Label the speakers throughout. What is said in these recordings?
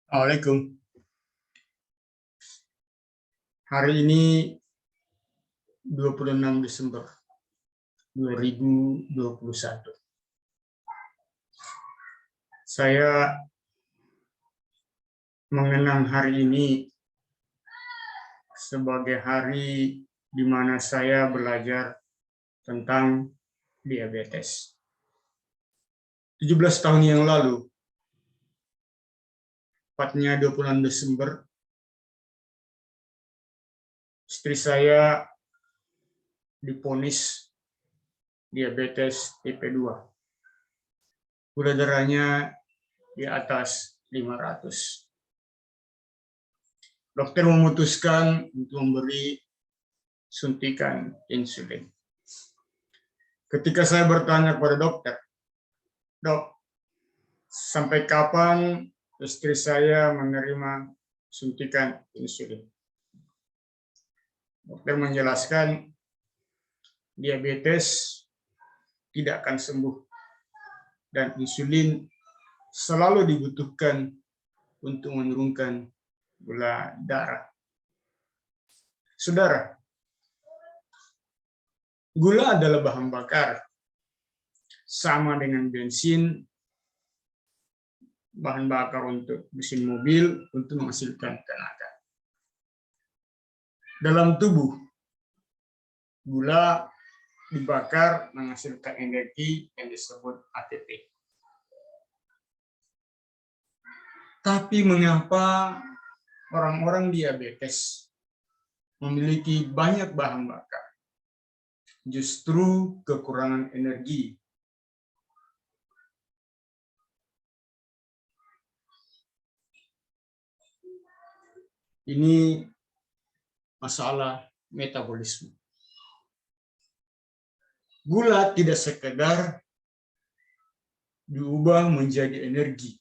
Speaker 1: Assalamualaikum. Hari ini 26 Desember 2021. Saya mengenang hari ini sebagai hari di mana saya belajar tentang diabetes. 17 tahun yang lalu, tepatnya 26 Desember, istri saya divonis diabetes tipe 2. Gula darahnya di atas 500. Dokter memutuskan untuk memberi suntikan insulin. Ketika saya bertanya kepada dokter, "Dok, sampai kapan istri saya menerima suntikan insulin?" Dokter menjelaskan diabetes tidak akan sembuh dan insulin selalu dibutuhkan untuk menurunkan gula darah. Saudara, gula adalah bahan bakar, sama dengan bensin, bahan bakar untuk mesin mobil untuk menghasilkan tenaga. Dalam tubuh, gula dibakar menghasilkan energi yang disebut ATP. Tapi mengapa orang-orang diabetes memiliki banyak bahan bakar, justru kekurangan energi? Ini masalah metabolisme. Gula tidak sekedar diubah menjadi energi.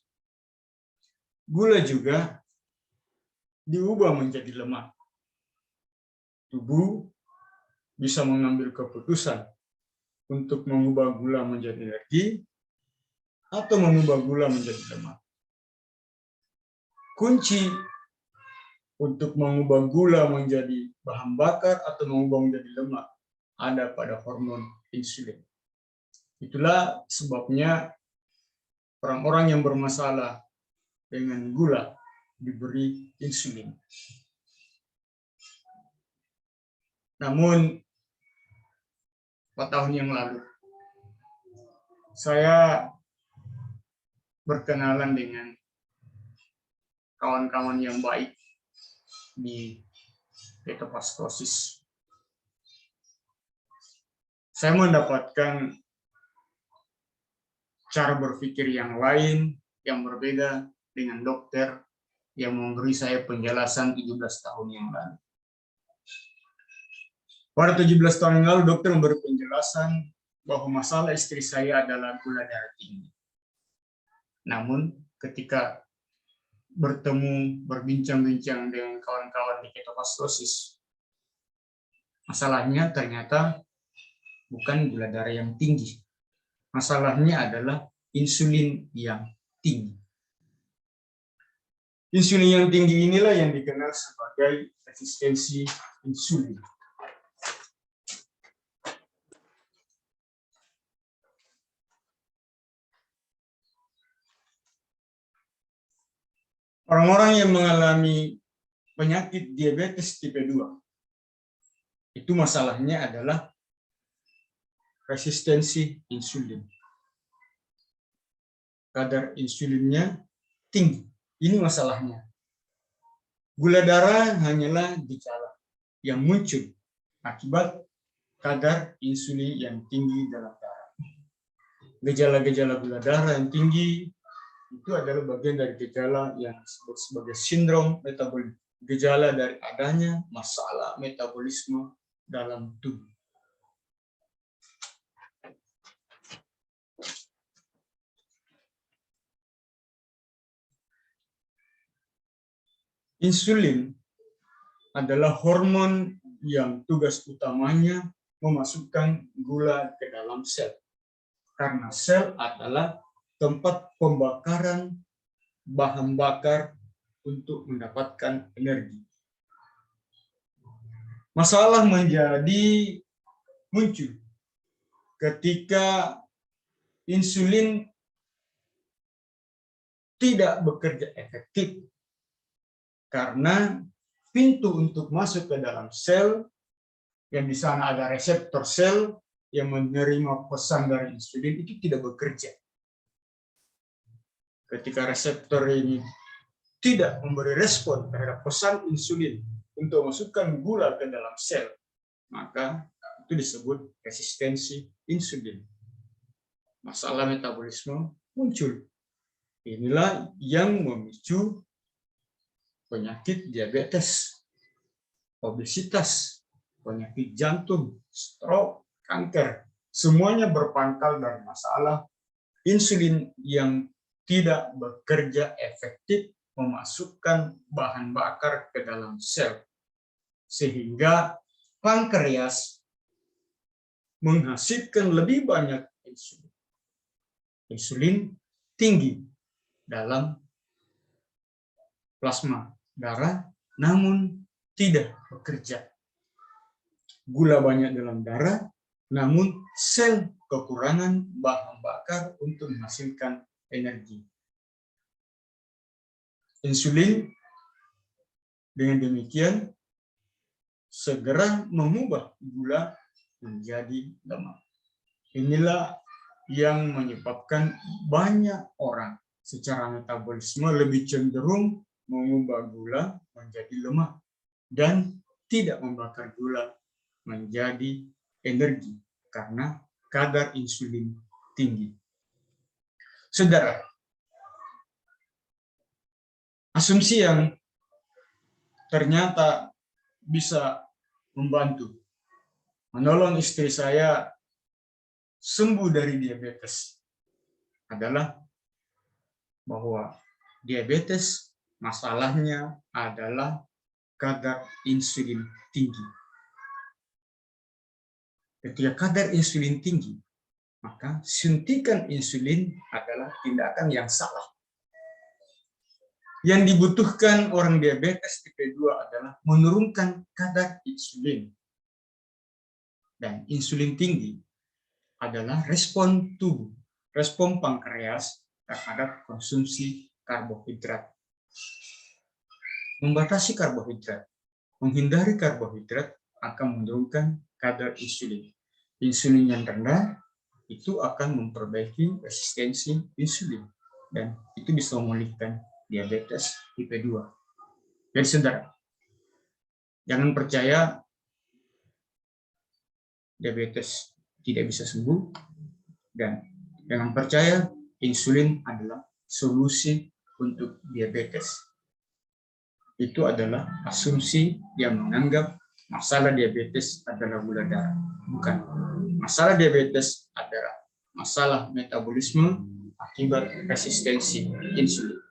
Speaker 1: Gula juga diubah menjadi lemak. Tubuh bisa mengambil keputusan untuk mengubah gula menjadi energi atau mengubah gula menjadi lemak. Kunci untuk mengubah gula menjadi bahan bakar atau mengubah menjadi lemak ada pada hormon insulin. Itulah sebabnya orang-orang yang bermasalah dengan gula diberi insulin. Namun, 4 tahun yang lalu, saya berkenalan dengan kawan-kawan yang baik di ketopastosis. Saya mendapatkan cara berpikir yang lain, yang berbeda dengan dokter yang memberi saya penjelasan 17 tahun yang lalu. Pada 17 tahun yang lalu, dokter memberi penjelasan bahwa masalah istri saya adalah gula darah tinggi. Namun, ketika bertemu, berbincang-bincang dengan kawan-kawan di ketopastosis, masalahnya ternyata bukan gula darah yang tinggi. Masalahnya adalah insulin yang tinggi. Insulin yang tinggi inilah yang dikenal sebagai resistensi insulin. Orang-orang yang mengalami penyakit diabetes tipe 2, itu masalahnya adalah resistensi insulin. Kadar insulinnya tinggi. Ini masalahnya. Gula darah hanyalah gejala yang muncul akibat kadar insulin yang tinggi dalam darah. Gejala-gejala gula darah yang tinggi itu adalah bagian dari gejala yang disebut sebagai sindrom metabolik. Gejala dari adanya masalah metabolisme dalam tubuh. Insulin adalah hormon yang tugas utamanya memasukkan gula ke dalam sel. Karena sel adalah tempat pembakaran bahan bakar untuk mendapatkan energi. Masalah menjadi muncul ketika insulin tidak bekerja efektif karena pintu untuk masuk ke dalam sel yang di sana ada reseptor sel yang menerima pesan dari insulin itu tidak bekerja. Ketika reseptor ini tidak memberi respon terhadap pesan insulin untuk masukkan gula ke dalam sel, maka itu disebut resistensi insulin. Masalah metabolisme muncul. Inilah yang memicu penyakit diabetes, obesitas, penyakit jantung, stroke, kanker. Semuanya berpangkal dari masalah insulin yang tidak bekerja efektif memasukkan bahan bakar ke dalam sel. Sehingga pankreas menghasilkan lebih banyak insulin. Insulin tinggi dalam plasma darah, namun tidak bekerja. Gula banyak dalam darah, namun sel kekurangan bahan bakar untuk menghasilkan energi. Insulin dengan demikian segera mengubah gula menjadi lemak. Inilah yang menyebabkan banyak orang secara metabolisme lebih cenderung mengubah gula menjadi lemak dan tidak membakar gula menjadi energi karena kadar insulin tinggi. Saudara, asumsi yang ternyata bisa membantu menolong istri saya sembuh dari diabetes adalah bahwa diabetes masalahnya adalah kadar insulin tinggi. Ketika kadar insulin tinggi, maka suntikan insulin adalah tindakan yang salah. Yang dibutuhkan orang diabetes tipe 2 adalah menurunkan kadar insulin. Dan insulin tinggi adalah respon tubuh, respon pankreas terhadap konsumsi karbohidrat. Membatasi karbohidrat, menghindari karbohidrat akan menurunkan kadar insulin. Insulin yang rendah itu akan memperbaiki resistensi insulin dan itu bisa memulihkan diabetes tipe 2. Jadi saudara, jangan percaya diabetes tidak bisa sembuh dan jangan percaya insulin adalah solusi untuk diabetes. Itu adalah asumsi yang menganggap masalah diabetes adalah gula darah. Bukan. Masalah diabetes adalah masalah metabolisme akibat resistensi insulin.